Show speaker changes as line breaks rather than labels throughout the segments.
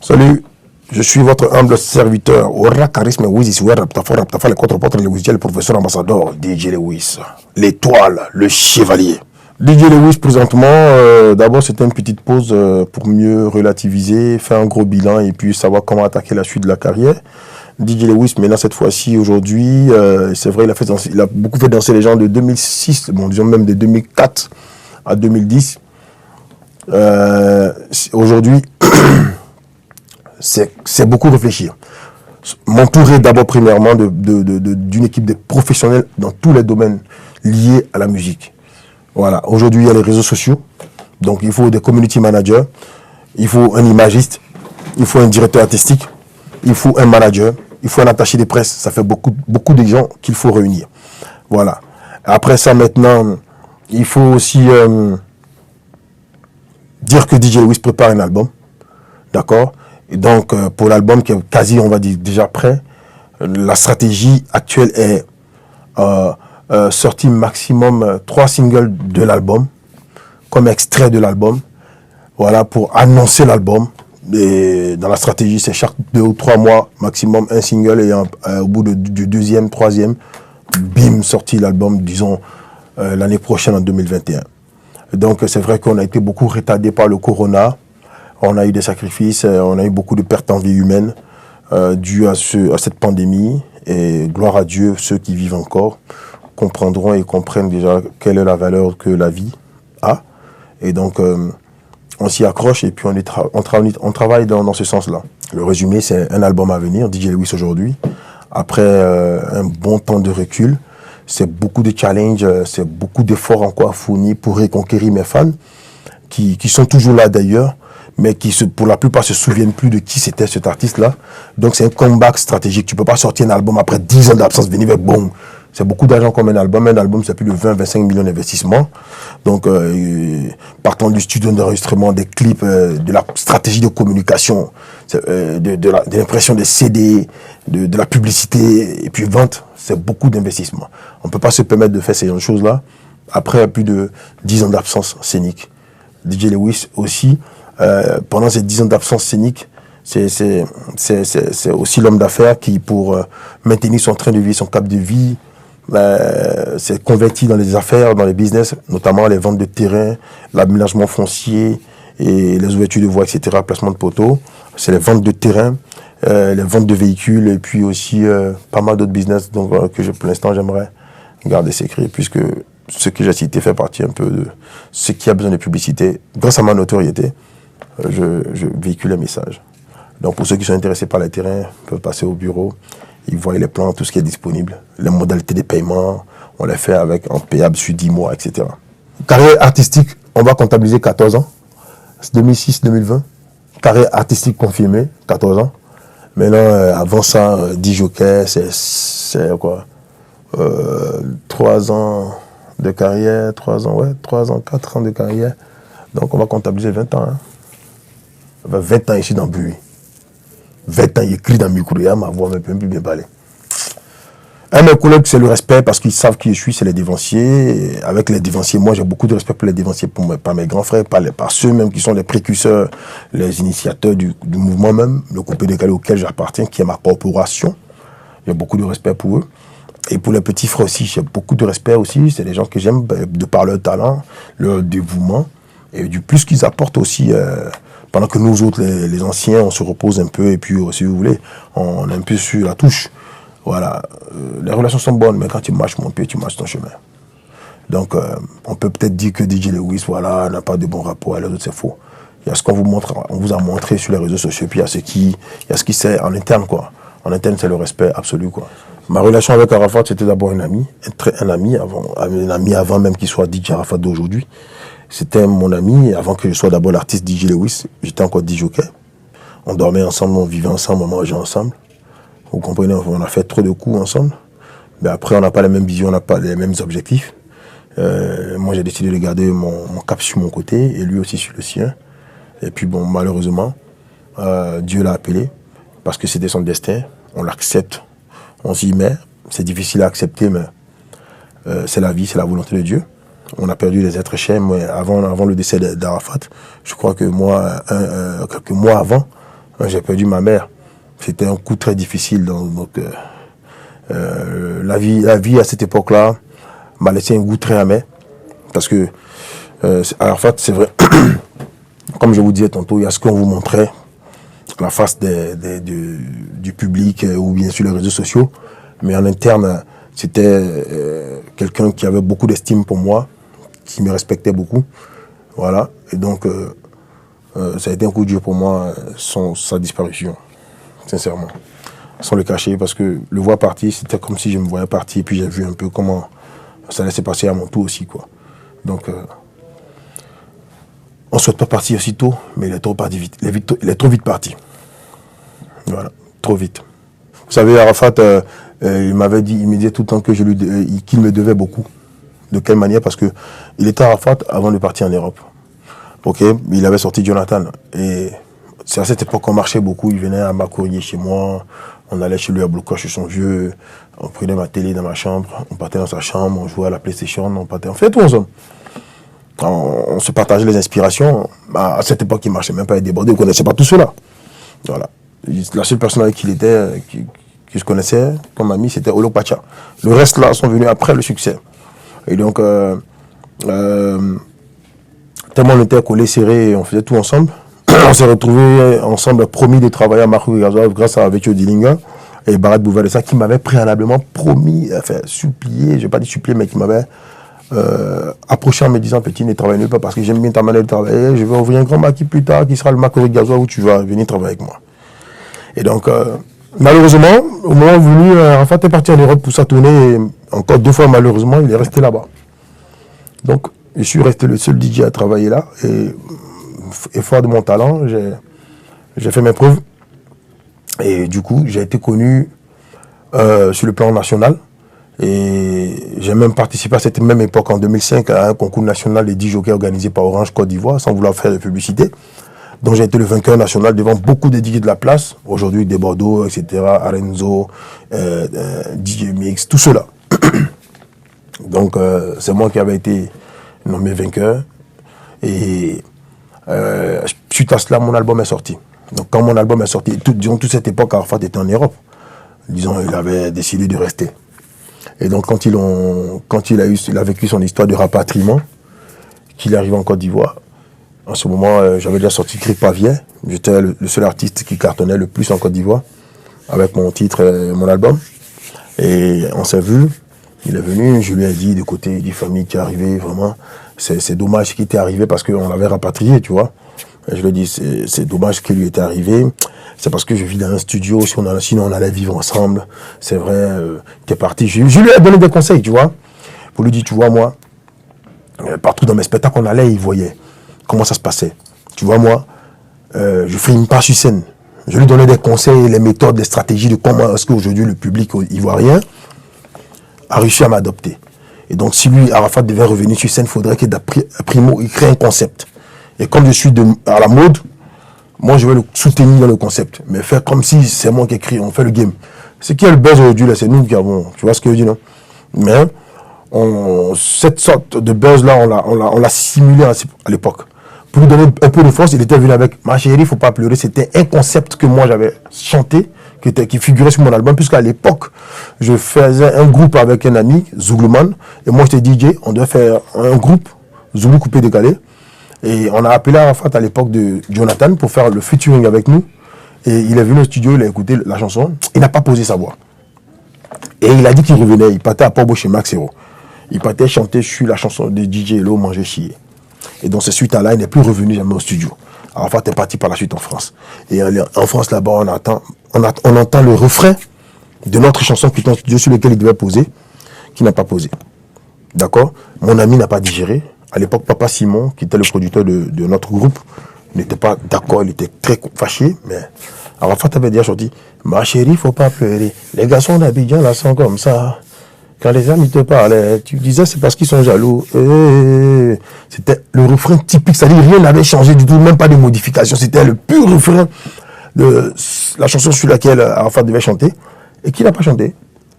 Salut, je suis votre humble serviteur. Aura charisme Wiz, Raptafa, le contre-porte, le professeur ambassadeur, DJ Lewis, l'étoile, le chevalier. DJ Lewis, présentement, d'abord c'était une petite pause pour mieux relativiser, faire un gros bilan et puis savoir comment attaquer la suite de la carrière. DJ Lewis, maintenant cette fois-ci, aujourd'hui, c'est vrai, il a beaucoup fait danser les gens de 2006, bon, disons même de 2004 à 2010. Aujourd'hui, c'est beaucoup réfléchir. M'entourer d'abord premièrement d'une équipe de professionnels dans tous les domaines liés à la musique. Voilà. Aujourd'hui, il y a les réseaux sociaux. Donc, il faut des community managers. Il faut un imagiste. Il faut un directeur artistique. Il faut un manager. Il faut un attaché de presse. Ça fait beaucoup de gens qu'il faut réunir. Voilà. Après ça, maintenant, il faut aussi dire que DJ Lewis prépare un album. D'accord? Et donc, pour l'album qui est quasi, on va dire, déjà prêt, la stratégie actuelle est sortir maximum 3 singles de l'album, comme extrait de l'album, voilà, pour annoncer l'album. Et dans la stratégie, c'est chaque 2 ou 3 mois, maximum un single, et au bout du deuxième, troisième, bim, sorti l'album, disons, l'année prochaine, en 2021. Donc, c'est vrai qu'on a été beaucoup retardé par le corona. On a eu des sacrifices, on a eu beaucoup de pertes en vie humaine dues à cette pandémie. Et gloire à Dieu, ceux qui vivent encore comprendront et comprennent déjà quelle est la valeur que la vie a. Et donc, on s'y accroche et puis on travaille dans ce sens-là. Le résumé, c'est un album à venir, DJ Lewis aujourd'hui. Après un bon temps de recul, c'est beaucoup de challenges, c'est beaucoup d'efforts encore fournis pour reconquérir mes fans, qui sont toujours là d'ailleurs, mais qui pour la plupart se souviennent plus de qui c'était cet artiste-là. Donc c'est un comeback stratégique. Tu peux pas sortir un album après 10 ans d'absence, venir avec boum. C'est beaucoup d'argent comme un album. Un album, c'est plus de 20-25 millions d'investissements. Donc, partant du studio d'enregistrement, des clips, de la stratégie de communication, de l'impression des CD, de la publicité, et puis vente, c'est beaucoup d'investissements. On peut pas se permettre de faire ces choses-là après plus de 10 ans d'absence scénique. DJ Lewis aussi, pendant ces 10 ans d'absence scénique, c'est aussi l'homme d'affaires qui, pour maintenir son train de vie, son cap de vie, s'est converti dans les affaires, dans les business, notamment les ventes de terrain, l'aménagement foncier et les ouvertures de voies, etc., placement de poteaux. C'est les ventes de terrain, les ventes de véhicules et puis aussi pas mal d'autres business donc, que pour l'instant j'aimerais garder secret puisque ce que j'ai cité fait partie un peu de ce qui a besoin de publicité. Grâce à ma notoriété, je véhicule les messages. Donc pour ceux qui sont intéressés par les terrains, ils peuvent passer au bureau, ils voient les plans, tout ce qui est disponible, les modalités de paiement, on les fait en payable sur 10 mois, etc. Carrière artistique, on va comptabiliser 14 ans, 2006-2020. Carrière artistique confirmée, 14 ans. Maintenant, avant ça, 10 jockeys, c'est quoi 3 ans de carrière, 3 ans, 4 ans de carrière. Donc on va comptabiliser 20 ans. Hein. 20 ans ici dans Buis. 20 ans, il écrit dans le micro, ma voix ne peut plus bien parler. Un de mes collègues, c'est le respect parce qu'ils savent qui je suis, c'est les dévanciers. Et avec les dévanciers, moi j'ai beaucoup de respect pour les dévanciers, par mes grands frères, par ceux même qui sont les précurseurs, les initiateurs du mouvement même, le coupé décalé auquel j'appartiens, qui est ma corporation. J'ai beaucoup de respect pour eux. Et pour les petits frères aussi, j'ai beaucoup de respect aussi. C'est des gens que j'aime de par leur talent, leur dévouement et du plus qu'ils apportent aussi. Pendant que nous autres, les anciens, on se repose un peu et puis, si vous voulez, on est un peu sur la touche. Voilà. Les relations sont bonnes, mais quand tu marches mon pied, tu marches ton chemin. Donc, on peut peut-être dire que DJ Lewis, voilà, n'a pas de bon rapport, les autres, c'est faux. Il y a ce qu'on vous montre, on vous a montré sur les réseaux sociaux, puis il y a ce qui c'est en interne, quoi. En interne, c'est le respect absolu, quoi. Ma relation avec Arafat, c'était d'abord un ami avant même qu'il soit DJ Arafat d'aujourd'hui. C'était mon ami, avant que je sois d'abord l'artiste DJ Lewis, j'étais encore DJ jockey. On dormait ensemble, on vivait ensemble, on mangeait ensemble. Vous comprenez, on a fait trop de coups ensemble. Mais après, on n'a pas la même vision, on n'a pas les mêmes objectifs. Moi, j'ai décidé de garder mon cap sur mon côté et lui aussi sur le sien. Et puis bon, malheureusement, Dieu l'a appelé parce que c'était son destin. On l'accepte, on s'y met. C'est difficile à accepter, mais c'est la vie, c'est la volonté de Dieu. On a perdu des êtres chers, mais avant le décès d'Arafat, je crois que quelques mois avant, J'ai perdu ma mère. C'était un coup très difficile. Donc la vie à cette époque-là m'a laissé un goût très amer. Parce que, Arafat, c'est vrai, comme je vous disais tantôt, il y a ce qu'on vous montrait, la face du public ou bien sur les réseaux sociaux. Mais en interne, c'était quelqu'un qui avait beaucoup d'estime pour moi, qui me respectait beaucoup. Voilà. Et donc, ça a été un coup dur pour moi, sa disparition, sincèrement. Sans le cacher, parce que le voir partir, c'était comme si je me voyais partir, et puis j'ai vu un peu comment ça allait se passer à mon tour aussi, quoi. Donc, on ne souhaite pas partir aussitôt, mais il est trop parti vite. Il est trop vite parti. Voilà, trop vite. Vous savez, Arafat, il m'avait dit, il me disait tout le temps que qu'il me devait beaucoup. De quelle manière? Parce que il était Arafat avant de partir en Europe. Ok, il avait sorti Jonathan. Et c'est à cette époque qu'on marchait beaucoup. Il venait à ma courrier chez moi. On allait chez lui à Blocoche, chez son vieux. On prenait ma télé dans ma chambre. On partait dans sa chambre. On jouait à la PlayStation. On fait tout ensemble. On se partageait les inspirations. À cette époque, il ne marchait même pas avec des bordés. On ne connaissait pas tout cela. Voilà. La seule personne avec qui il était, que je connaissais comme ami, c'était Olo Pacha. Le reste, là, sont venus après le succès. Et donc, tellement on était collés, serrés, on faisait tout ensemble. On s'est retrouvés ensemble, promis de travailler à Marco Gazoa grâce à Vecchio Dilinga et Barat Bouvalessa qui m'avait préalablement promis, enfin supplié, je ne vais pas dire supplié, mais qui m'avait approché en me disant: petit, ne travaille nulle part parce que j'aime bien ta manière de travailler, je vais ouvrir un grand maquis plus tard qui sera le Marco Gazoa où tu vas venir travailler avec moi. Et donc, malheureusement, au moment venu, Arafat est parti en Europe pour sa tournée, et encore 2 fois malheureusement, il est resté là-bas. Donc, je suis resté le seul DJ à travailler là, et fort de mon talent, j'ai fait mes preuves. Et du coup, j'ai été connu sur le plan national. Et j'ai même participé à cette même époque, en 2005, à un concours national des 10 jockeys organisé par Orange Côte d'Ivoire, sans vouloir faire de publicité. Donc j'ai été le vainqueur national devant beaucoup de DJ de la place. Aujourd'hui, des Bordeaux, etc., Arenzo, DJ Mix, tout cela. Donc c'est moi qui avais été nommé vainqueur. Et suite à cela, mon album est sorti. Donc quand mon album est sorti, durant toute cette époque, Arafat était en Europe. Disons, il avait décidé de rester. Et donc quand il a vécu son histoire de rapatriement, qu'il arrive en Côte d'Ivoire, en ce moment, j'avais déjà sorti Grip Pavien. J'étais le seul artiste qui cartonnait le plus en Côte d'Ivoire, avec mon titre, mon album. Et on s'est vu, il est venu, je lui ai dit, du côté des familles qui arrivaient, vraiment, c'est dommage ce qui était arrivé parce qu'on l'avait rapatrié, tu vois. Et je lui ai dit, c'est dommage ce qui lui était arrivé. C'est parce que je vis dans un studio, sinon on allait vivre ensemble. C'est vrai, t'es parti. Je lui ai donné des conseils, tu vois. Pour lui dire, tu vois, moi, partout dans mes spectacles, on allait, il voyait comment ça se passait. Tu vois, moi, je filme pas sur scène. Je lui donnais des conseils, les méthodes, les stratégies de comment est-ce qu'aujourd'hui le public ivoirien a réussi à m'adopter. Et donc, si lui, Arafat, devait revenir sur scène, il faudrait que primo, il crée un concept. Et comme je suis à la mode, moi, je vais le soutenir dans le concept. Mais faire comme si c'est moi qui écris, on fait le game. Ce qui est le buzz aujourd'hui, là, c'est nous qui avons. Tu vois ce que je dis, non? Mais cette sorte de buzz-là, on l'a simulé à l'époque. Pour lui donner un peu de force, il était venu avec Ma chérie, il ne faut pas pleurer. C'était un concept que moi, j'avais chanté, qui figurait sur mon album, puisqu'à l'époque, je faisais un groupe avec un ami, Zouglouman, et moi, j'étais DJ. On devait faire un groupe, Zoulou coupé décalé. Et on a appelé Arafat à l'époque de Jonathan pour faire le featuring avec nous. Et il est venu au studio, il a écouté la chanson. Il n'a pas posé sa voix. Et il a dit qu'il revenait. Il partait à Porbo chez Max Hero. Il partait chanter sur la chanson de DJ Hello, Manger Chier. Et donc, c'est suite à là, il n'est plus revenu jamais au studio. Arafat est parti par la suite en France. Et en France, là-bas, on entend le refrain de notre chanson qui est en studio sur lequel il devait poser, qui n'a pas posé. D'accord? Mon ami n'a pas digéré. À l'époque, Papa Simon, qui était le producteur de notre groupe, n'était pas d'accord, il était très fâché, mais Arafat avait déjà sorti « Ma chérie, faut pas pleurer. Les garçons d'Abidjan, là, sont comme ça. Quand les amis te parlaient, tu disais c'est parce qu'ils sont jaloux. » C'était le refrain typique, c'est-à-dire rien n'avait changé du tout, même pas de modification. C'était le pur refrain de la chanson sur laquelle Arafat devait chanter, et qui n'a pas chanté.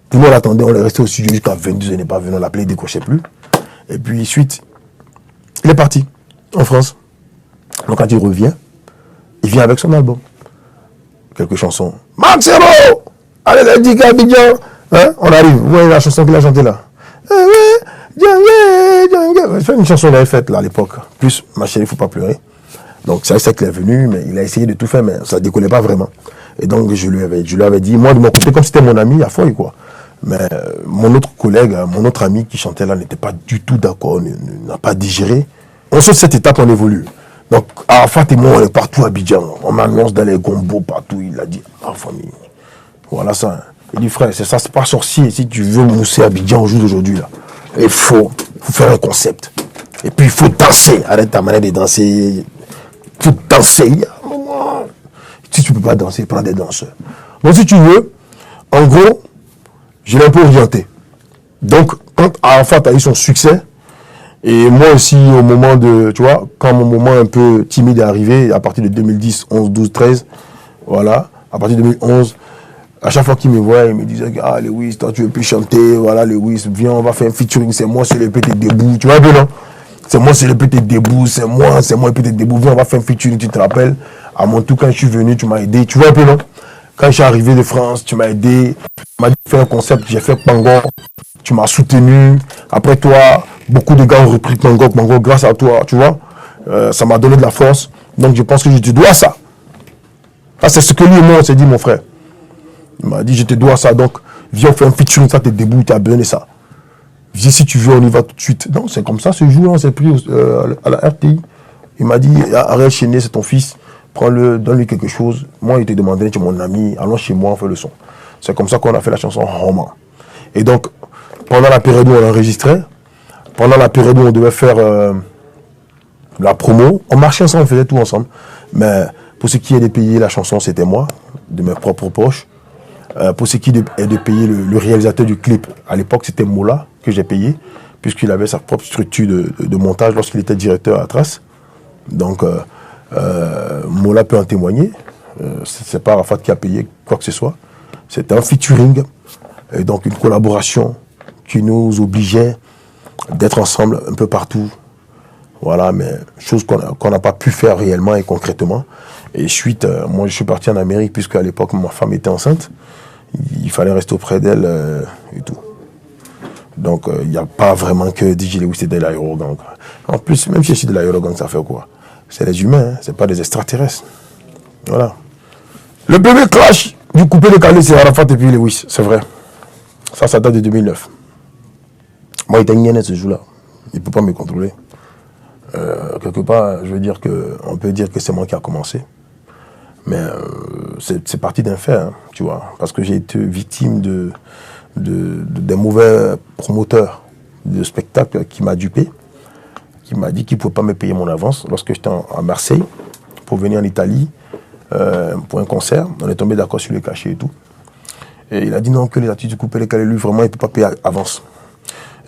Tout le monde attendait, on est resté au studio jusqu'à 22h, il n'est pas venu, on l'appelait, il ne décrochait plus. Et puis, suite, il est parti en France. Donc quand il revient, il vient avec son album. quelques chansons. Maximo! Allez, la dit Abidjan! Hein? On arrive. Vous voyez la chanson qu'il a chantée là? C'est une chanson qu'il avait faite là à l'époque. Plus, ma chérie, il ne faut pas pleurer. Donc c'est ça qu'il est venu, mais il a essayé de tout faire, mais ça ne décollait pas vraiment. Et donc je lui avais dit, moi de mon côté, comme c'était mon ami, à fouille quoi. Mais mon autre collègue, mon autre ami qui chantait là n'était pas du tout d'accord, n'a pas digéré. On saute cette étape, on évolue. Donc Arafat et moi, on est partout à Abidjan. On m'annonce dans les gombos partout. Il a dit, ah famille, voilà ça. Il dit, frère, c'est ça, c'est pas sorcier. Si tu veux mousser Abidjan au jour d'aujourd'hui, là, il faut faire un concept. Et puis il faut danser. Arrête ta manière de danser. Il faut danser. Si tu ne peux pas danser, prends des danseurs. Donc si tu veux, en gros, je l'ai un peu orienté. Donc, quand Arafat a eu son succès, et moi aussi, au moment de, tu vois, quand mon moment un peu timide est arrivé, à partir de 2010, 11, 12, 13, voilà, à partir de 2011, à chaque fois qu'il me voit, il me disait, ah, Lewis, toi tu veux plus chanter, voilà, Lewis, viens, on va faire un featuring, c'est moi sur les pétés debout, tu vois un peu, non? C'est moi sur les pétés debout, c'est moi les pétés debout, viens, on va faire un featuring, tu te rappelles? À mon tour, quand je suis venu, tu m'as aidé, tu vois un peu, non? Quand je suis arrivé de France, tu m'as aidé, tu m'as dit de faire un concept, j'ai fait Pango, tu m'as soutenu, après toi, beaucoup de gars ont repris Pango, grâce à toi, tu vois? Ça m'a donné de la force, donc je pense que je te dois ça. Ça, c'est ce que lui et moi, on s'est dit, mon frère. Il m'a dit, je te dois ça, donc viens, on fait un featuring, ça, t'es debout, tu as besoin de ça. Viens, si tu veux, on y va tout de suite. Non, c'est comme ça, ce jour-là, on s'est pris à la RTI. Il m'a dit, arrête, Chéné, c'est ton fils, prends-le, donne-lui quelque chose. Moi, il te demandait, tu es mon ami, allons chez moi, on fait le son. C'est comme ça qu'on a fait la chanson Roma. Et donc, pendant la période où on enregistrait, pendant la période où on devait faire la promo, on marchait ensemble, on faisait tout ensemble. Mais pour ce qui est de payer la chanson, c'était moi, de mes propres poches. Pour ce qui est de payer le réalisateur du clip, à l'époque c'était Mola que j'ai payé, puisqu'il avait sa propre structure de montage lorsqu'il était directeur à Trace. Donc Mola peut en témoigner. C'est pas Arafat qui a payé quoi que ce soit. C'était un featuring, et donc une collaboration qui nous obligeait d'être ensemble un peu partout. Voilà, mais chose qu'on n'a pas pu faire réellement et concrètement. Et suite, moi je suis parti en Amérique, puisque à l'époque ma femme était enceinte. Il fallait rester auprès d'elle et tout. Donc, il n'y a pas vraiment que DJ Lewis et de l'aérogang. En plus, même si je suis de l'aérogang, ça fait quoi? C'est les humains, hein? C'est pas des extraterrestres. Voilà. Le premier clash du coupé décalé, c'est Arafat et puis Lewis, c'est vrai. Ça date de 2009. Moi, il était gagné ce jour-là. Il ne peut pas me contrôler. Quelque part, je veux dire on peut dire que c'est moi qui a commencé. Mais c'est parti d'un fait, hein, tu vois, parce que j'ai été victime des mauvais promoteurs de spectacles qui m'a dupé, qui m'a dit qu'il ne pouvait pas me payer mon avance lorsque j'étais à Marseille pour venir en Italie pour un concert. On est tombé d'accord sur les cachets et tout. Et il a dit non, que les artistes du coupé les calés, lui, vraiment, il ne peut pas payer avance.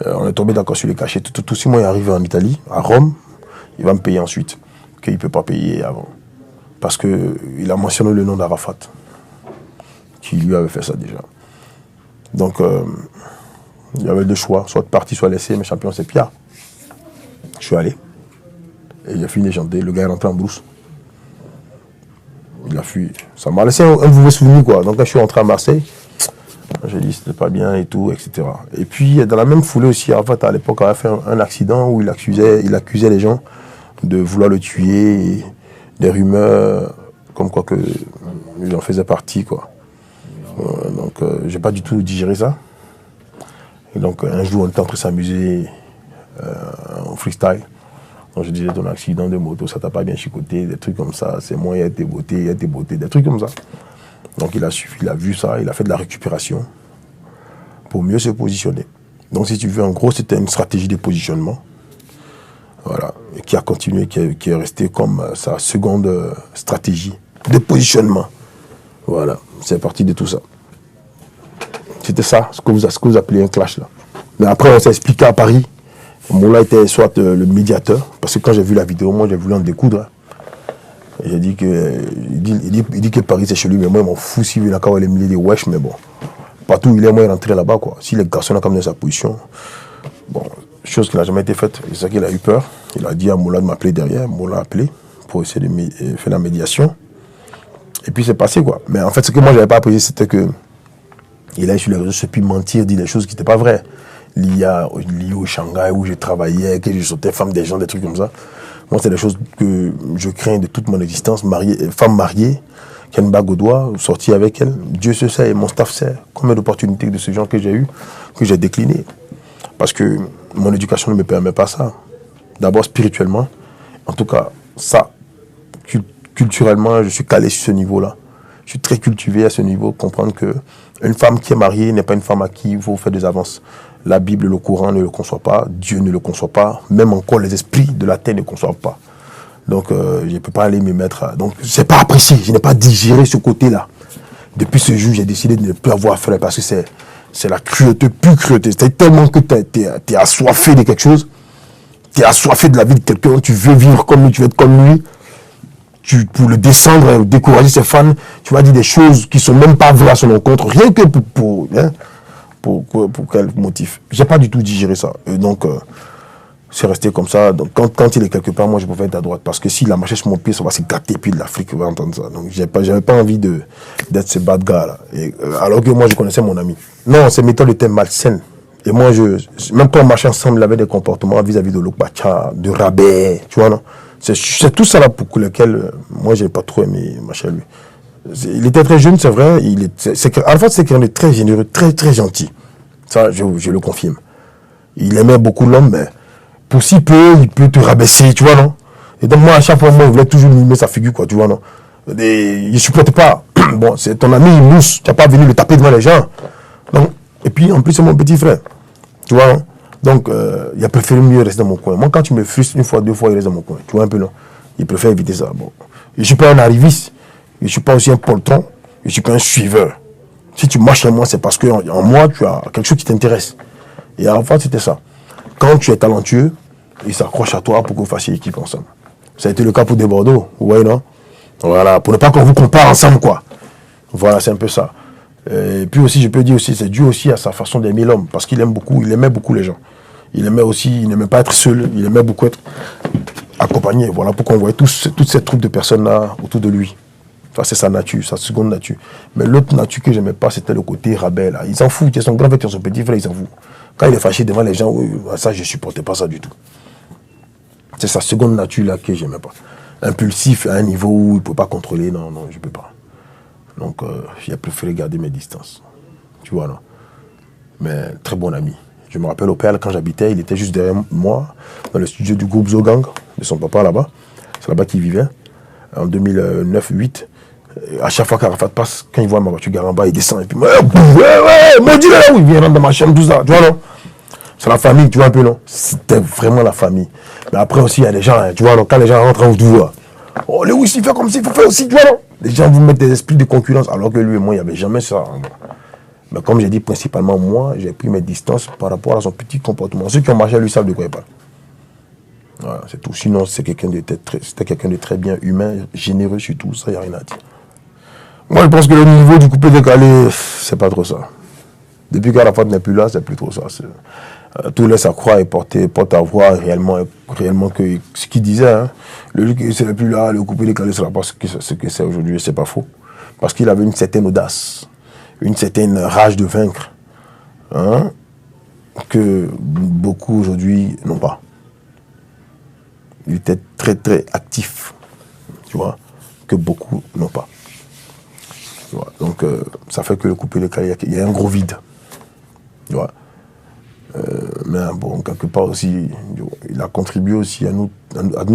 On est tombé d'accord sur les cachets. Tout si moi, il arrive en Italie, à Rome, il va me payer ensuite, qu'il ne peut pas payer avant. Parce qu'il a mentionné le nom d'Arafat, qui lui avait fait ça déjà. Donc, il y avait deux choix, soit de partir, soit laisser. Mes champions, c'est Pierre. Je suis allé. Et j'ai fini de chanter. Le gars est rentré en brousse. Il a fui. Ça m'a laissé un mauvais souvenir, quoi. Donc, quand je suis rentré à Marseille, j'ai dit c'était pas bien et tout, etc. Et puis, dans la même foulée aussi, Arafat, à l'époque, avait fait un accident où il accusait les gens de vouloir le tuer. Et des rumeurs comme quoi que il en faisait partie, quoi. Donc j'ai pas du tout digéré ça. Et donc un jour on était en train de s'amuser en freestyle. Donc je disais ton accident de moto, ça t'a pas bien chicoté, des trucs comme ça, c'est moi, il y a tes beautés, des trucs comme ça. Donc il a vu ça, il a fait de la récupération pour mieux se positionner. Donc si tu veux, en gros c'était une stratégie de positionnement. Voilà, et qui a continué, qui est resté comme sa seconde stratégie de positionnement. Voilà, c'est parti de tout ça. C'était ça, ce que vous appelez un clash là. Mais après, on s'est expliqué à Paris. Moula était soit le médiateur, parce que quand j'ai vu la vidéo, moi j'ai voulu en découdre. Hein. J'ai dit que, il dit que Paris c'est chez lui, mais moi je m'en fous s'il veut encore les milliers de wesh, mais bon. Partout où il est, moi il est rentré là-bas, quoi. Si les garçons ont comme dans sa position, bon. Chose qui n'a jamais été faite. C'est ça qu'il a eu peur. Il a dit à Moula de m'appeler derrière. Moula a appelé pour essayer de faire la médiation. Et puis c'est passé, quoi. Mais en fait, ce que moi, j'avais pas apprécié, c'était que il allait sur les réseaux sociaux, puis mentir, dire des choses qui n'étaient pas vraies. Liées au Shanghai, où je travaillais, que je sautais femme des gens, des trucs comme ça. Moi, c'est des choses que je crains de toute mon existence. Femme mariée, qui a une bague au doigt, sortie avec elle. Dieu se sait, et mon staff sait combien d'opportunités de ce genre que j'ai eu, que j'ai décliné. Parce que mon éducation ne me permet pas ça. D'abord spirituellement. En tout cas, ça, culturellement, je suis calé sur ce niveau-là. Je suis très cultivé à ce niveau, comprendre que une femme qui est mariée n'est pas une femme à qui il faut faire des avances. La Bible, le Coran ne le conçoit pas, Dieu ne le conçoit pas, même encore les esprits de la terre ne le conçoivent pas. Donc, je ne peux pas aller me mettre... Donc, je n'ai pas apprécié, je n'ai pas digéré ce côté-là. Depuis ce jour, j'ai décidé de ne plus avoir affaire parce que c'est la cruauté, plus cruauté. C'est tellement que tu es assoiffé de quelque chose, tu es assoiffé de la vie de quelqu'un, tu veux vivre comme lui, tu veux être comme lui. Pour le descendre, décourager ses fans, tu vas dire des choses qui ne sont même pas vraies à son encontre, rien que pour quel motif. Je n'ai pas du tout digéré ça. Et donc, c'est resté comme ça. Donc, quand il est quelque part, moi, je pouvais être à droite. Parce que s'il a marché sur mon pied, ça va se gâter, puis l'Afrique va entendre ça. Donc, j'avais pas envie d'être ce bad gars-là. Alors que moi, je connaissais mon ami. Non, ses méthodes étaient malsaines. Et moi, même quand on marchait ensemble, il avait des comportements vis-à-vis de l'Okbacha, de rabais, tu vois, non? C'est tout ça là pour lequel moi j'ai pas trop aimé marcher à lui. Il était très jeune, c'est vrai. En fait, c'est quelqu'un de très généreux, très très gentil. Ça, je le confirme. Il aimait beaucoup l'homme, mais pour si peu, il peut te rabaisser, tu vois, non? Et donc moi, à chaque fois, moi, je voulais toujours mimer sa figure, quoi, tu vois, non? Il ne supporte pas. Bon, c'est ton ami, il mousse. Tu n'as pas venu le taper devant les gens. Donc, et puis, en plus, c'est mon petit frère. Tu vois, non? Donc, il a préféré mieux rester dans mon coin. Moi, quand tu me frustres une fois, deux fois, il reste dans mon coin. Tu vois un peu, non? Il préfère éviter ça. Bon. Je ne suis pas un arriviste. Je ne suis pas aussi un poltron. Je ne suis pas un suiveur. Si tu marches chez moi, c'est parce qu'en moi, tu as quelque chose qui t'intéresse. Et en fait, c'était ça. Quand tu es talentueux, il s'accroche à toi pour que vous fassiez équipe ensemble. Ça a été le cas pour des Bordeaux. Vous voyez, non? Voilà. Pour ne pas qu'on vous compare ensemble, quoi. Voilà, c'est un peu ça. Et puis aussi, je peux dire aussi, c'est dû aussi à sa façon d'aimer l'homme, parce qu'il aimait beaucoup les gens. Il n'aimait pas être seul, il aimait beaucoup être accompagné. Voilà pourquoi on voyait toute cette troupe de personnes-là autour de lui. Ça, c'est sa nature, sa seconde nature. Mais l'autre nature que j'aimais pas, c'était le côté rabais, là. Il s'en fout, il a son grand frère, il a son petit frère, il s'en fout. Quand il est fâché devant les gens, oui, ça, je supportais pas ça du tout. C'est sa seconde nature, là, que j'aimais pas. Impulsif à un niveau où il ne peut pas contrôler, non, je peux pas. Donc, j'ai préféré garder mes distances. Tu vois, non? Mais très bon ami. Je me rappelle au Père, quand j'habitais, il était juste derrière moi, dans le studio du groupe Zogang, de son papa là-bas. C'est là-bas qu'il vivait, en 2009-2008. À chaque fois qu'Arafat passe, quand il voit ma voiture garée en bas, il descend. Et puis, ouais, maudit là, il vient rentrer dans ma chambre, tout ça. Tu vois, non? C'est la famille, tu vois un peu, non? C'était vraiment la famille. Mais après aussi, il y a des gens, hein, tu vois, non? Quand les gens rentrent, on se dit, oh, Lewis, il fait comme s'il faut faire aussi, tu vois, non? Les gens vous mettent des esprits de concurrence, alors que lui et moi, il n'y avait jamais ça. Mais comme j'ai dit, principalement, moi, j'ai pris mes distances par rapport à son petit comportement. Ceux qui ont marché à lui savent de quoi il parle. Voilà, c'est tout. Sinon, c'était quelqu'un de très bien humain, généreux surtout, ça, il n'y a rien à dire. Moi, je pense que le niveau du coupé décalé, c'est pas trop ça. Depuis qu'Arafat n'est plus là, c'est plus trop ça. Tout laisse à croire et porte à voir réellement que ce qu'il disait, hein, le qui ne plus là, le coupé décalé ne sera pas ce que c'est aujourd'hui, c'est pas faux. Parce qu'il avait une certaine audace, une certaine rage de vaincre, hein, que beaucoup aujourd'hui n'ont pas. Il était très très actif, tu vois, que beaucoup n'ont pas. Tu vois, donc ça fait que le coupé décalé, il y a un gros vide. Tu vois. Mais bon, quelque part aussi, il a contribué aussi à nous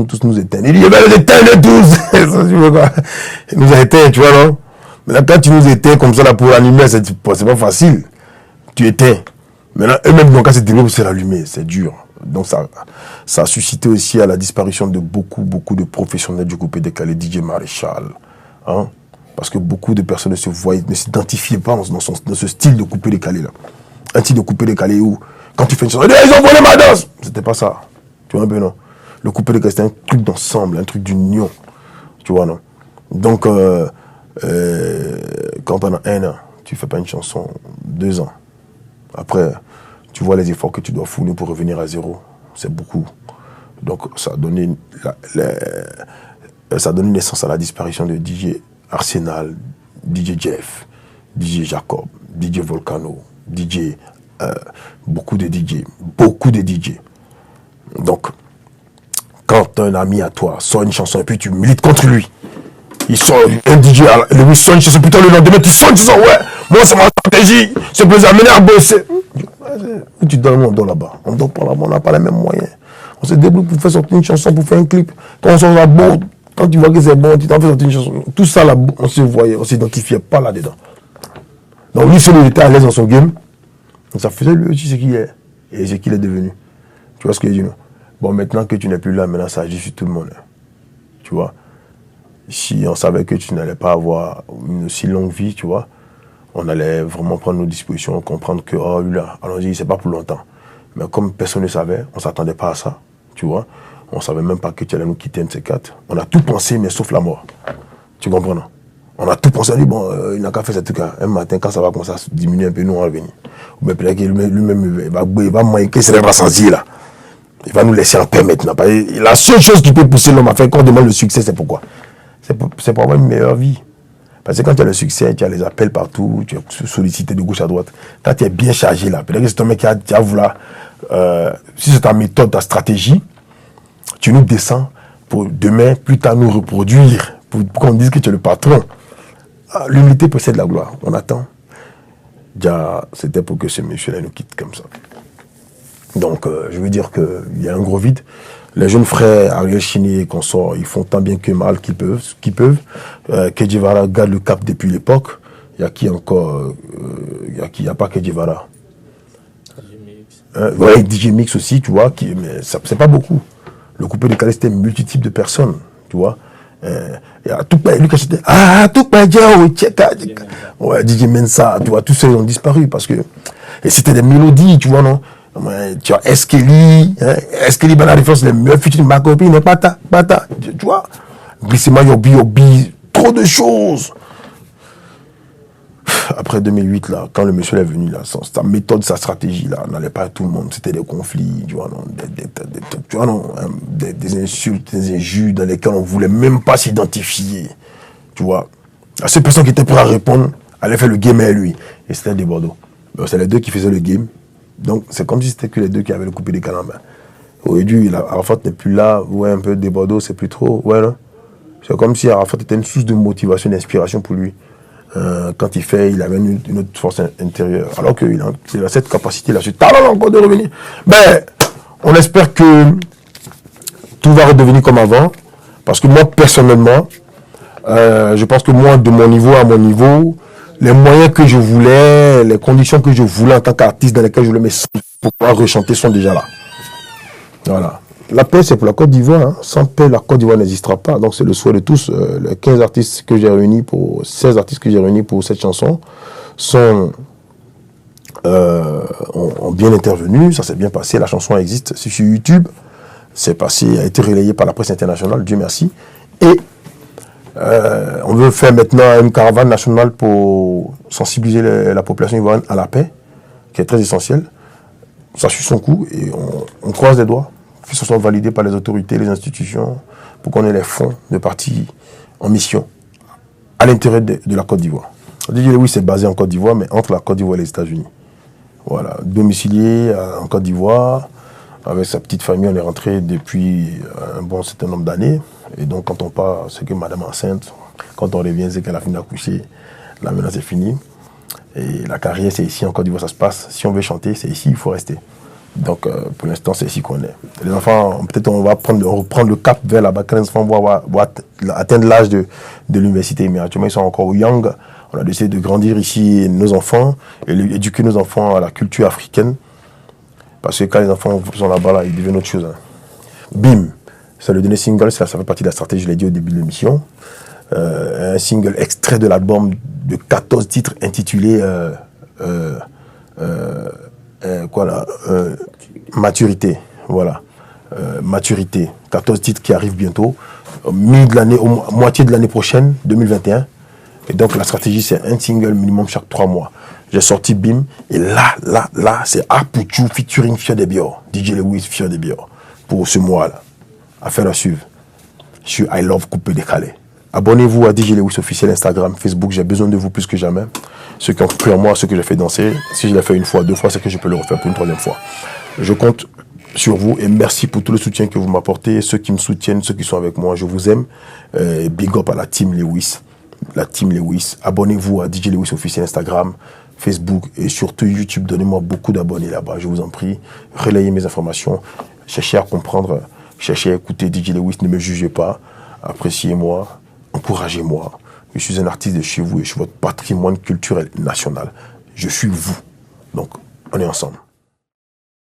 tous nous éteindre. Il dit, mais nous éteindre tous. Il nous a éteints, tu vois, non? Mais là, quand tu nous éteins comme ça, là, pour l'allumer, c'est pas facile. Tu éteins. Maintenant, eux-mêmes, donc, quand c'est développé, c'est l'allumer, c'est dur. Donc, ça a suscité aussi à la disparition de beaucoup de professionnels du coupé décalé, DJ Maréchal. Hein? Parce que beaucoup de personnes ne s'identifiaient pas dans ce style de coupé décalé, là. Un style de coupé décalé où, quand tu fais une chanson, ils ont volé ma danse. C'était pas ça. Tu vois un peu, non? Le coupé décalé, c'était un truc d'ensemble, un truc d'union. Tu vois, non? Donc, quand pendant 1 an, tu fais pas une chanson, 2 ans, après, tu vois les efforts que tu dois fournir pour revenir à zéro. C'est beaucoup. Donc, ça a donné naissance à la disparition de DJ Arsenal, DJ Jeff, DJ Jacob, DJ Volcano, DJ, beaucoup de DJ. Donc, quand un ami à toi sort une chanson et puis tu milites contre lui, il sort un DJ, lui sort une chanson, putain le lendemain tu sors une chanson, ouais, moi c'est ma stratégie, c'est pour amener à bosser. Tu donnes, on dort là-bas, on dort pas là-bas, on n'a pas les mêmes moyens. On se débrouille pour faire sortir une chanson, pour faire un clip. Quand on sort là-bas, quand tu vois que c'est bon, tu t'en fais sortir une chanson. Tout ça là, on se voyait, on s'identifiait pas là-dedans. Donc lui seul il était à l'aise dans son game, donc ça faisait lui aussi ce qu'il est, et ce qu'il est devenu. Tu vois ce que je dis, non? Bon, maintenant que tu n'es plus là, maintenant ça agit sur tout le monde. Tu vois. Si on savait que tu n'allais pas avoir une si longue vie, tu vois, on allait vraiment prendre nos dispositions, comprendre que, oh, lui là, allons-y, c'est pas pour longtemps. Mais comme personne ne savait, on ne s'attendait pas à ça, tu vois. On ne savait même pas que tu allais nous quitter un de ces quatre. On a tout pensé, mais sauf la mort. Tu comprends, non? On a tout pensé, on dit, bon, il n'a qu'à faire ce truc-là. Un matin, quand ça va commencer à diminuer un peu, nous, on va venir. Ou bien peut-être que lui-même, il va manquer ses lèvres sans là. Il va nous laisser en paix maintenant. La seule chose qui peut pousser l'homme à faire quand on demande le succès, c'est pourquoi? C'est pour avoir une meilleure vie. Parce que quand tu as le succès, tu as les appels partout, tu es sollicité de gauche à droite. Quand tu es bien chargé là, peut-être que c'est ton mec qui a voulu, si c'est ta méthode, ta stratégie, tu nous descends pour demain, plus tard, nous reproduire, pour qu'on dise que tu es le patron. L'humilité possède la gloire. On attend. Déjà, c'était pour que ce monsieur-là nous quitte comme ça. Donc, je veux dire qu'il y a un gros vide. Les jeunes frères Ariel Chini et consorts, ils font tant bien que mal qu'ils peuvent. Kedjivara garde le cap depuis l'époque. Il y a qui encore? Il n'y a pas Kedjivara. Ouais, DJ Mix aussi, tu vois, mais c'est pas beaucoup. Le coupé de Calais, c'était multitude de personnes, tu vois. Il y a tout lui qui achetait. Tout ouais, DJ Mensa, tu vois, tous ceux ont disparu parce que. Et c'était des mélodies, tu vois, non? Tu as Eskeli, Eskeli, ben la référence, les meilleurs featuring, ma copine, Pata, tu vois. Glissement, Yobi, trop de choses. Après 2008, là, quand le monsieur est venu, là, sa méthode, sa stratégie, là, n'allait pas à tout le monde. C'était des conflits, tu vois, non, des insultes, des injures dans lesquelles on ne voulait même pas s'identifier. Tu vois. La seule personne qui était prête à répondre, allait faire le game à lui. Et c'était des Bordeaux. C'est les deux qui faisaient le game. Donc, c'est comme si c'était que les deux qui avaient le coupé des calambres. Aujourd'hui, Arafat n'est plus là. Ouais, un peu des Bordeaux, c'est plus trop. Ouais, non. C'est comme si Arafat était une source de motivation, d'inspiration pour lui. Quand il fait, il avait une autre force intérieure. Alors qu'il a cette capacité-là, ce talent encore de revenir. Mais on espère que tout va redevenir comme avant. Parce que moi, personnellement, je pense que moi, de mon niveau à mon niveau, les moyens que je voulais, les conditions que je voulais en tant qu'artiste dans lesquelles je voulais me pour pouvoir rechanter sont déjà là. Voilà. La paix, c'est pour la Côte d'Ivoire. Hein. Sans paix, la Côte d'Ivoire n'existera pas. Donc, c'est le souhait de tous. Les 16 artistes que j'ai réunis pour cette chanson ont bien intervenu. Ça s'est bien passé. La chanson existe sur YouTube. C'est passé, a été relayé par la presse internationale. Dieu merci. Et on veut faire maintenant une caravane nationale pour sensibiliser la population ivoirienne à la paix, qui est très essentielle. Ça suit son coup et on croise les doigts. Que ce soit validé par les autorités, les institutions, pour qu'on ait les fonds de partis en mission à l'intérieur de la Côte d'Ivoire. DJ Lewis c'est basé en Côte d'Ivoire, mais entre la Côte d'Ivoire et les États-Unis. Voilà, domicilié en Côte d'Ivoire, avec sa petite famille, on est rentré depuis un bon certain nombre d'années. Et donc, quand on part, c'est que madame enceinte, quand on revient, c'est qu'elle a fini d'accoucher. Là, maintenant, c'est fini. Et la carrière, c'est ici en Côte d'Ivoire, ça se passe. Si on veut chanter, c'est ici, il faut rester. Donc, pour l'instant, c'est ici qu'on est. Les enfants, peut-être on va reprendre le cap vers là-bas. Quand les enfants vont atteindre l'âge de l'université. Mais actuellement, ils sont encore young. On a décidé de grandir ici nos enfants et éduquer nos enfants à la culture africaine. Parce que quand les enfants sont là-bas, là, ils deviennent autre chose. Hein. Bim, c'est le dernier single, ça fait partie de la stratégie, je l'ai dit au début de l'émission. Un single extrait de l'album de 14 titres intitulé Maturité. Voilà. Maturité. 14 titres qui arrivent bientôt. Moitié de l'année prochaine, 2021. Et donc la stratégie, c'est un single minimum chaque 3 mois. J'ai sorti Bim. Et là, c'est Apuchu featuring Fior de Bior. DJ Lewis, Fior de Bior. Pour ce mois-là. Affaire à suivre. Sur I Love Coupé Décalé. Abonnez-vous à DJ Lewis officiel Instagram, Facebook. J'ai besoin de vous plus que jamais. Ceux qui ont cru en moi, ceux que j'ai fait danser. Si je l'ai fait une fois, deux fois, c'est que je peux le refaire pour une troisième fois. Je compte sur vous et merci pour tout le soutien que vous m'apportez. Ceux qui me soutiennent, ceux qui sont avec moi, je vous aime. Big up à la team Lewis. La team Lewis. Abonnez-vous à DJ Lewis officiel Instagram, Facebook et surtout YouTube. Donnez-moi beaucoup d'abonnés là-bas, je vous en prie. Relayez mes informations. Cherchez à comprendre, cherchez à écouter DJ Lewis. Ne me jugez pas. Appréciez-moi, encouragez-moi. Je suis un artiste de chez vous et je suis votre patrimoine culturel national. Je suis vous. Donc, on est ensemble.